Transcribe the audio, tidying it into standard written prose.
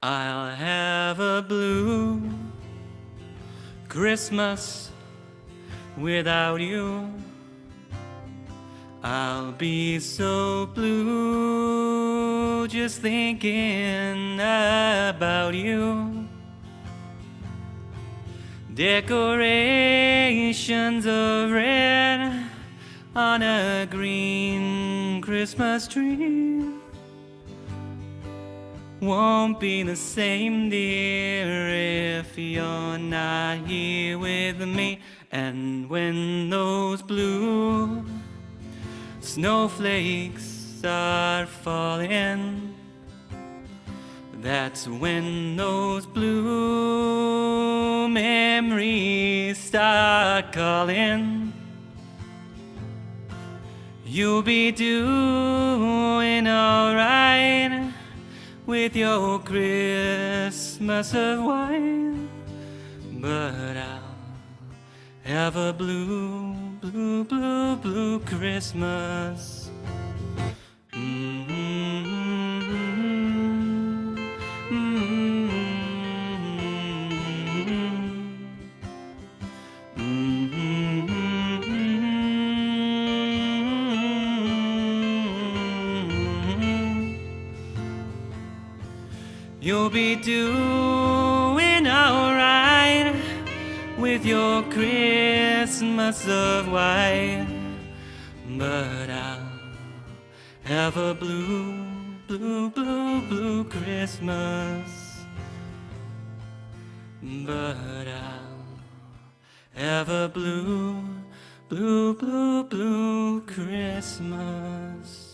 I'll have a blue Christmas without you. I'll be so blue just thinking about you. Decorations of red on a green Christmas tree won't be the same, dear, if you're not here with me. And when those blue snowflakes start falling, that's when those blue memories start calling. You'll be doing alright with your Christmas of white, but I'll have a blue, blue, blue, blue Christmas. You'll be doing alright with your Christmas of white, but I'll have a blue, blue, blue, blue Christmas. But I'll have a blue, blue, blue, blue Christmas.